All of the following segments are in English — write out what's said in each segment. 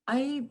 I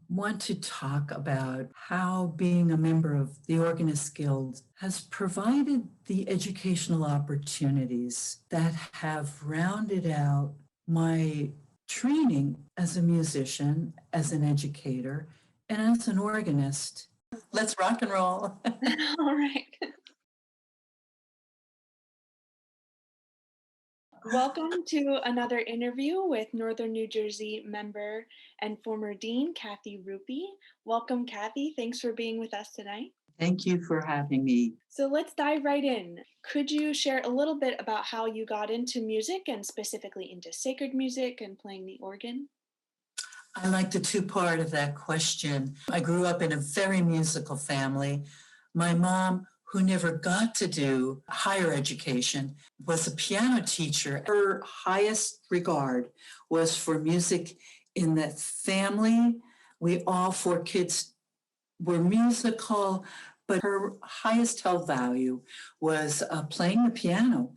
want to talk about how being a member of the Organist Guild has provided the educational opportunities that have rounded out my training as a musician, as an educator, and as an organist. Let's rock and roll. All right. Welcome to another interview with Northern New Jersey member and former Dean, Cathie Ruppi. Welcome, Cathie. Thanks for being with us tonight. Thank you for having me. So let's dive right in. Could you share a little bit about how you got into music and specifically into sacred music and playing the organ? I like the two-part of that question. I grew up in a very musical family. My mom, who never got to do higher education, was a piano teacher. Her highest regard was for music in that family. We all four kids were musical, but her highest held value was playing the piano.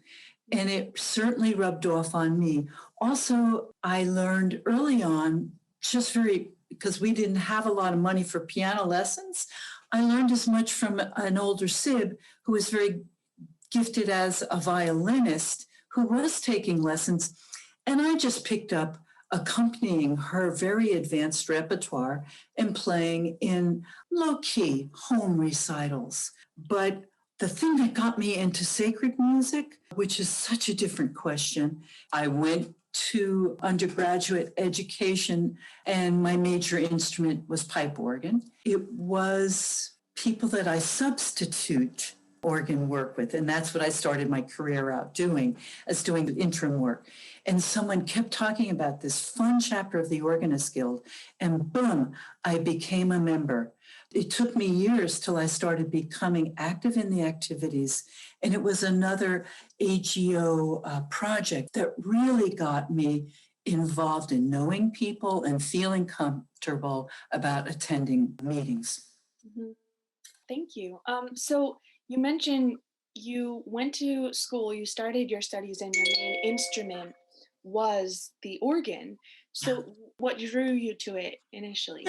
And it certainly rubbed off on me. Also, I learned early on, because we didn't have a lot of money for piano lessons, I learned as much from an older sib who was very gifted as a violinist who was taking lessons. And I just picked up accompanying her very advanced repertoire and playing in low-key home recitals. But the thing that got me into sacred music, which is such a different question, I went to undergraduate education and my major instrument was pipe organ. It was people that I substitute organ work with, and that's what I started my career out doing, as doing interim work. And someone kept talking about this fun chapter of the Organist Guild, and boom, I became a member. It took me years till I started becoming active in the activities, and it was another AGO project that really got me involved in knowing people and feeling comfortable about attending meetings. Mm-hmm. Thank you. So you mentioned you went to school, you started your studies, and your main instrument was the organ. So what drew you to it initially?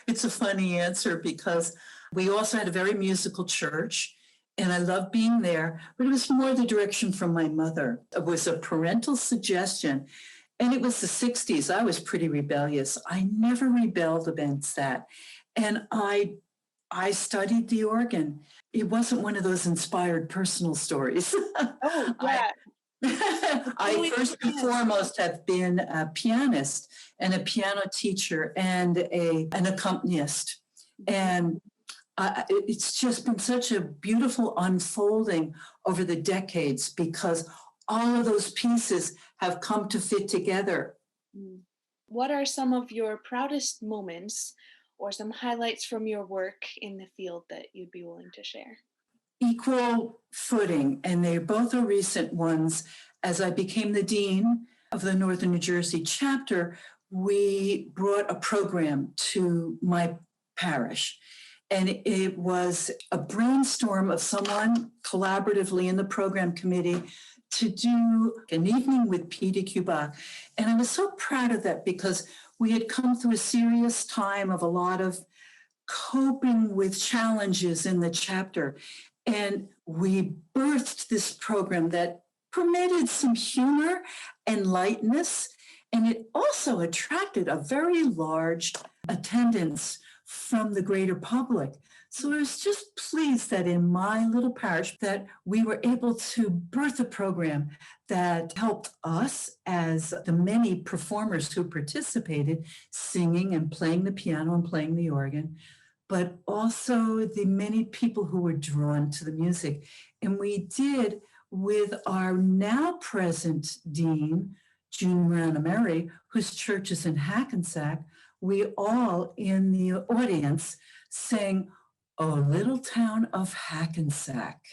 It's a funny answer because we also had a very musical church and I loved being there, but it was more the direction from my mother. It was a parental suggestion and it was the 60s. I was pretty rebellious. I never rebelled against that. And I studied the organ. It wasn't one of those inspired personal stories. Oh, yeah. I first and foremost have been a pianist and a piano teacher and an accompanist. And it's just been such a beautiful unfolding over the decades because all of those pieces have come to fit together. What are some of your proudest moments or some highlights from your work in the field that you'd be willing to share? Equal footing, and they both are recent ones. As I became the dean of the Northern New Jersey chapter, we brought a program to my parish. And it was a brainstorm of someone collaboratively in the program committee to do an evening with Peter Cuba. And I was so proud of that because we had come through a serious time of a lot of coping with challenges in the chapter. And we birthed this program that permitted some humor and lightness. And it also attracted a very large attendance from the greater public. So I was just pleased that in my little parish that we were able to birth a program that helped us as the many performers who participated, singing and playing the piano and playing the organ, but also the many people who were drawn to the music. And we did with our now present dean, June Marana Mary, whose church is in Hackensack. We all in the audience sang, "Oh, Little Town of Hackensack."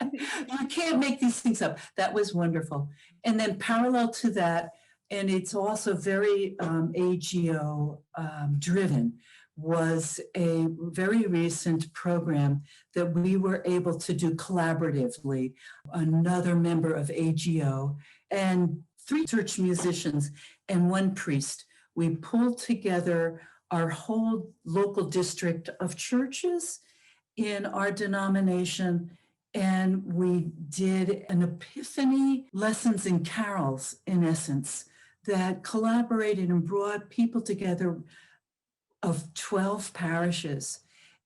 You can't make these things up. That was wonderful. And then parallel to that, and it's also very AGO driven, was a very recent program that we were able to do collaboratively. Another member of AGO and 3 church musicians and 1 priest We pulled together our whole local district of churches in our denomination, and we did an epiphany lessons and carols, in essence, that collaborated and brought people together of 12 parishes.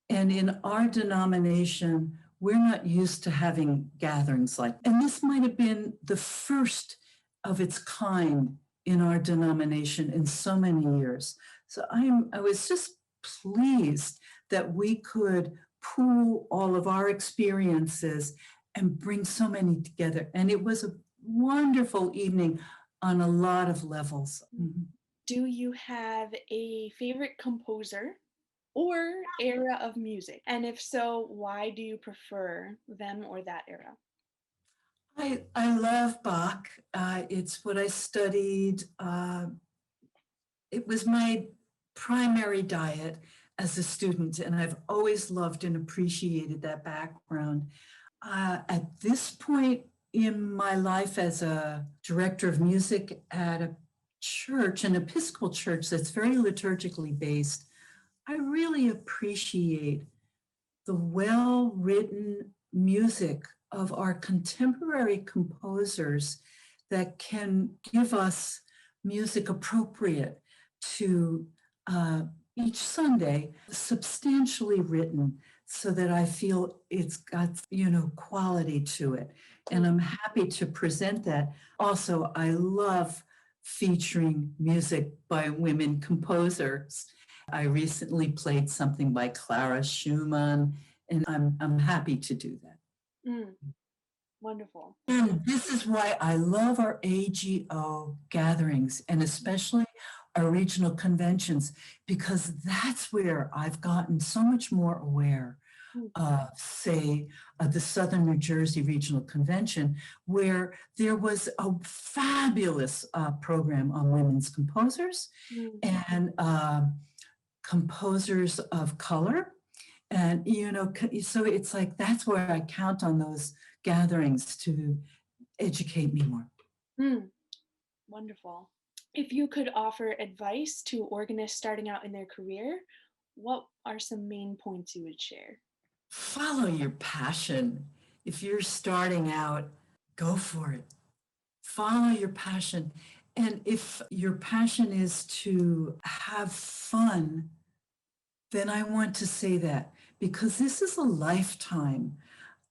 And in our denomination, we're not used to having gatherings like, and this might have been the first of its kind in our denomination in so many years. So I was just pleased that we could pool all of our experiences and bring so many together. And it was a wonderful evening on a lot of levels. Mhm. Do you have a favorite composer or era of music? And if so, why do you prefer them or that era? I love Bach. It's what I studied. It was my primary diet as a student, and I've always loved and appreciated that background. At this point in my life as a director of music at a church, an Episcopal church that's very liturgically based, I really appreciate the well-written music of our contemporary composers that can give us music appropriate to each Sunday, substantially written so that I feel it's got, quality to it. And I'm happy to present that. Also, I love featuring music by women composers. I recently played something by Clara Schumann, and I'm happy to do that. Mm, wonderful. And this is why I love our AGO gatherings, and especially our regional conventions, because that's where I've gotten so much more aware of, say, the Southern New Jersey Regional Convention, where there was a fabulous program on women's composers Mm, and composers of color. And, so it's like that's where I count on those gatherings to educate me more. mm, wonderful. If you could offer advice to organists starting out in their career, what are some main points you would share? Follow your passion. If you're starting out, go for it. Follow your passion. And if your passion is to have fun, then I want to say that because this is a lifetime.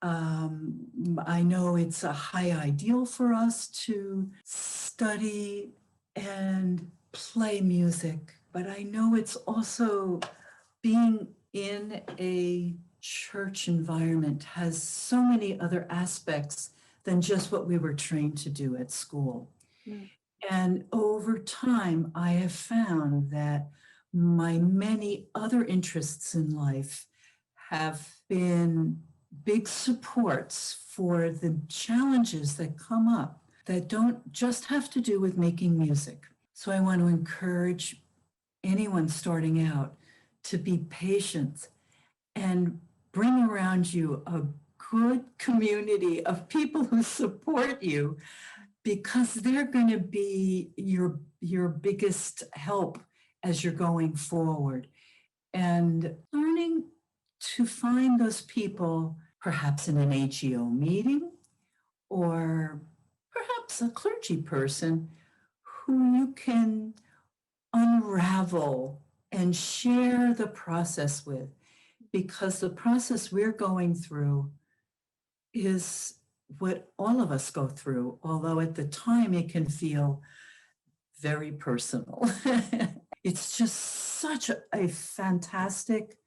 I know it's a high ideal for us to study and play music, but I know it's also being in a church environment has so many other aspects than just what we were trained to do at school. Mm, And over time, I have found that my many other interests in life have been big supports for the challenges that come up that don't just have to do with making music. So I want to encourage anyone starting out to be patient and bring around you a good community of people who support you because they're going to be your biggest help as you're going forward. And learning to find those people, perhaps in an AGO meeting or perhaps a clergy person who you can unravel and share the process with, because the process we're going through is what all of us go through, although at the time it can feel very personal. It's just such a fantastic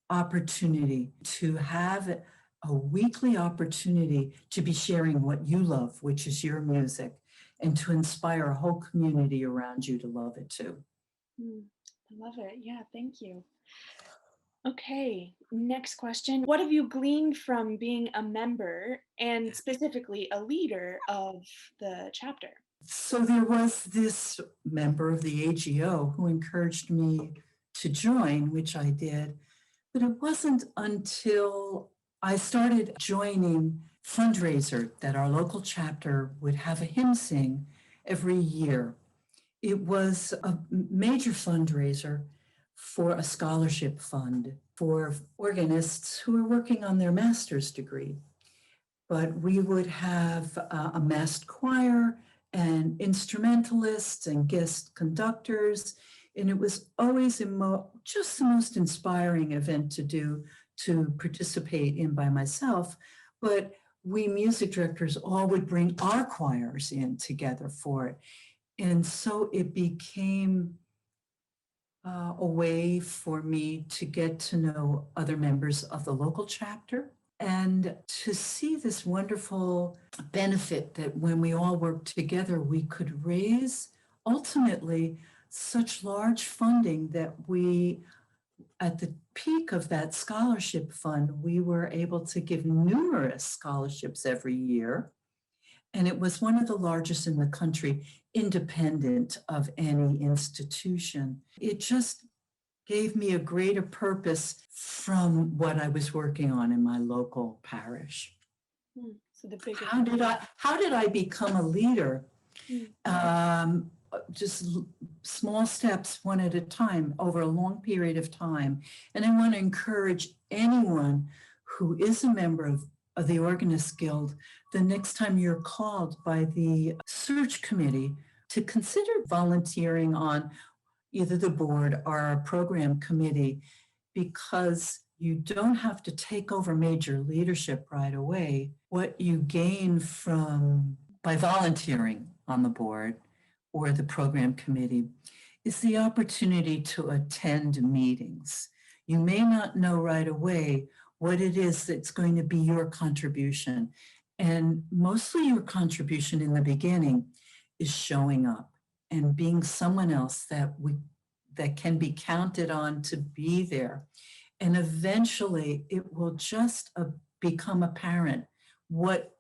opportunity to have a weekly opportunity to be sharing what you love, which is your music, and to inspire a whole community around you to love it too. mm, I love it. Yeah, thank you. Okay, next question. What have you gleaned from being a member and specifically a leader of the chapter? So there was this member of the AGO who encouraged me to join, which I did. But it wasn't until I started joining fundraiser that our local chapter would have a hymn sing every year. It was a major fundraiser for a scholarship fund for organists who were working on their master's degree. But we would have a massed choir and instrumentalists and guest conductors. And it was always just the most inspiring event to do, to participate in by myself. But we music directors all would bring our choirs in together for it. And so it became a way for me to get to know other members of the local chapter and to see this wonderful benefit that when we all worked together, we could raise ultimately such large funding that we, at the peak of that scholarship fund, we were able to give numerous scholarships every year. And it was one of the largest in the country, independent of any institution. It just gave me a greater purpose from what I was working on in my local parish. So the bigger. How did I become a leader? Just small steps, one at a time, over a long period of time. And I want to encourage anyone who is a member of the Organist Guild, the next time you're called by the search committee, to consider volunteering on either the board or our program committee, because you don't have to take over major leadership right away. What you gain by volunteering on the board or the program committee is the opportunity to attend meetings. You may not know right away what it is that's going to be your contribution. And mostly your contribution in the beginning is showing up and being someone else that can be counted on to be there. And eventually it will just become apparent what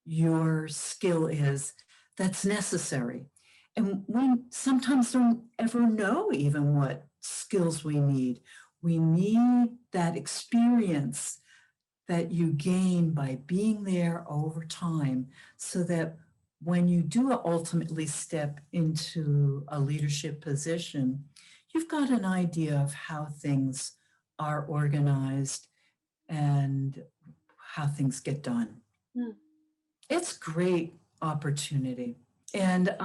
your skill is that's necessary. And we sometimes don't ever know even what skills we need. We need that experience that you gain by being there over time, so that when you do ultimately step into a leadership position, you've got an idea of how things are organized and how things get done. It's a great opportunity. And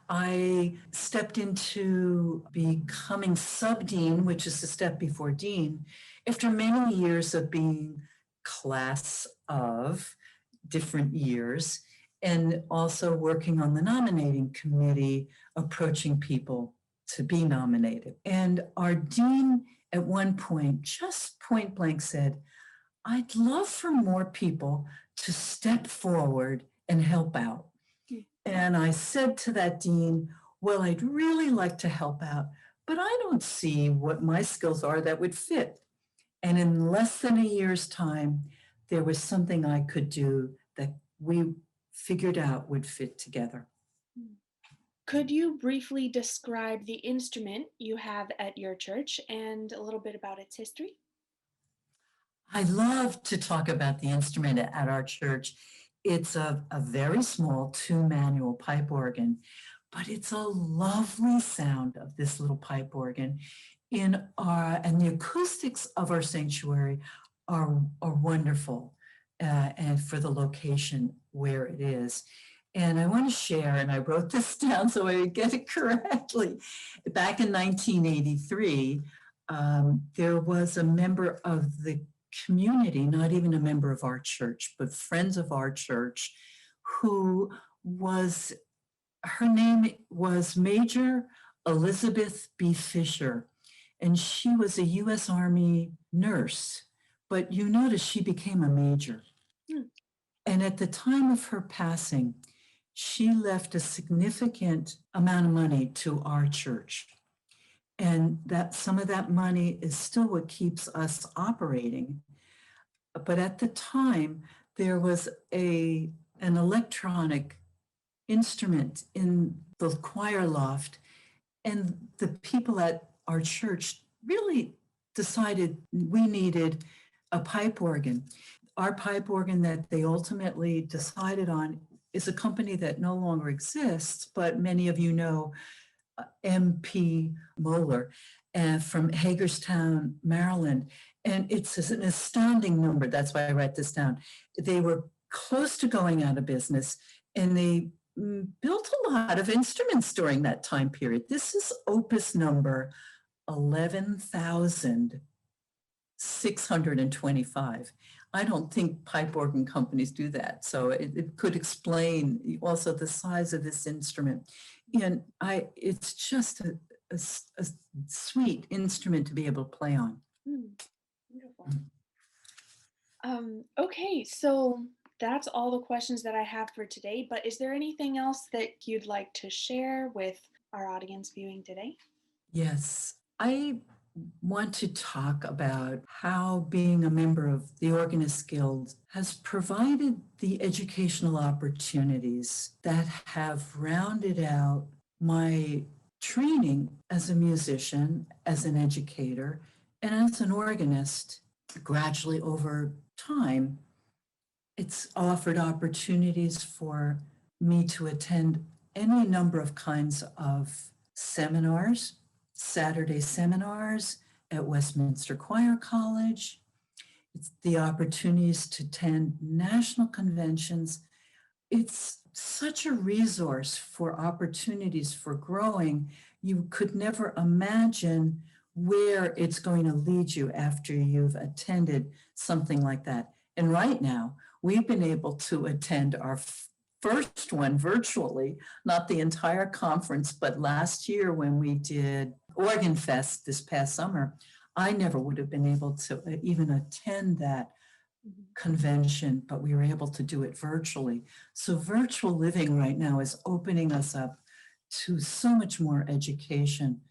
I stepped into becoming sub-dean, which is the step before dean, after many years of being class of different years, and also working on the nominating committee, approaching people to be nominated. And our dean at one point, just point blank said, I'd love for more people to step forward and help out. And I said to that dean, well, I'd really like to help out, but I don't see what my skills are that would fit. And in less than a year's time, there was something I could do that we figured out would fit together. Could you briefly describe the instrument you have at your church and a little bit about its history? I love to talk about the instrument at our church. It's a very small 2-manual pipe organ, but it's a lovely sound of this little pipe organ. And the acoustics of our sanctuary are wonderful, and for the location where it is. And I want to share, and I wrote this down so I would get it correctly. Back in 1983, there was a member of the community, not even a member of our church, but friends of our church, her name was Major Elizabeth B. Fisher, and she was a U.S. Army nurse, but you notice she became a major. And at the time of her passing, she left a significant amount of money to our church. And that some of that money is still what keeps us operating. But at the time, there was an electronic instrument in the choir loft, and the people at our church really decided we needed a pipe organ. Our pipe organ that they ultimately decided on is a company that no longer exists, but many of you know MP Moeller from Hagerstown, Maryland. And it's an astounding number. That's why I write this down. They were close to going out of business, and they built a lot of instruments during that time period. This is opus number 11,625. I don't think pipe organ companies do that. So it could explain also the size of this instrument. And it's just a sweet instrument to be able to play on. Beautiful. Okay, so that's all the questions that I have for today, but is there anything else that you'd like to share with our audience viewing today? Yes, I want to talk about how being a member of the Organist Guild has provided the educational opportunities that have rounded out my training as a musician, as an educator, and as an organist. Gradually over time, it's offered opportunities for me to attend any number of kinds of seminars, Saturday seminars at Westminster Choir College. It's the opportunities to attend national conventions. It's such a resource for opportunities for growing. You could never imagine where it's going to lead you after you've attended something like that. And right now, we've been able to attend our first one virtually, not the entire conference, but last year when we did Organ Fest this past summer, I never would have been able to even attend that convention, but we were able to do it virtually. So virtual living right now is opening us up to so much more education.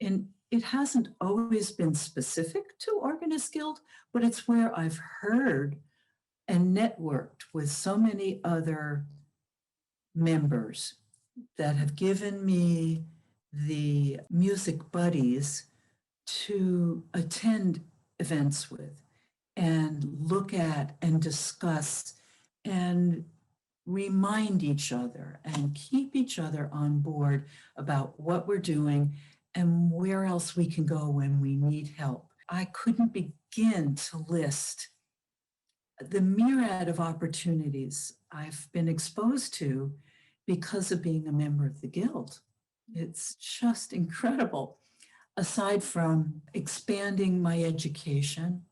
And it hasn't always been specific to Organist Guild, but it's where I've heard and networked with so many other members that have given me the music buddies to attend events with and look at and discuss and remind each other and keep each other on board about what we're doing and where else we can go when we need help. I couldn't begin to list the myriad of opportunities I've been exposed to because of being a member of the Guild. It's just incredible. Aside from expanding my education,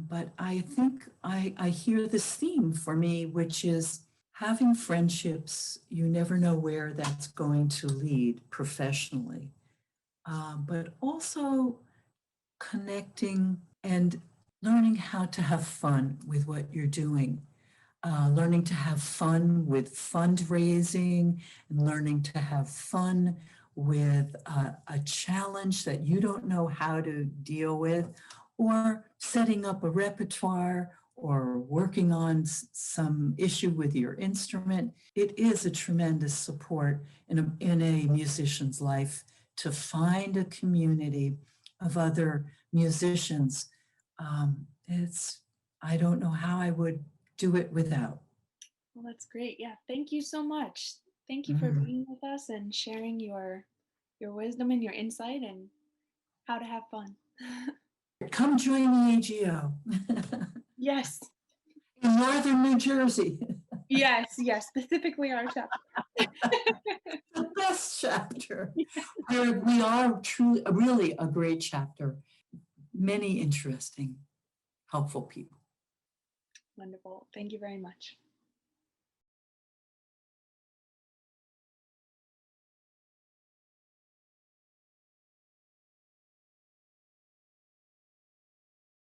but I think I hear this theme for me, which is having friendships. You never know where that's going to lead professionally, but also connecting and learning how to have fun with what you're doing. Learning to have fun with fundraising and learning to have fun with a challenge that you don't know how to deal with, or setting up a repertoire or working on some issue with your instrument. It is a tremendous support in a musician's life to find a community of other musicians. I don't know how I would do it without. Well, that's great. Yeah, thank you so much. Thank you for being with us and sharing your wisdom and your insight and how to have fun. Come join the AGO Yes, in northern New Jersey. yes, yes, specifically our chapter. The best chapter. We are truly, really a great chapter. Many interesting, helpful people. Wonderful. Thank you very much.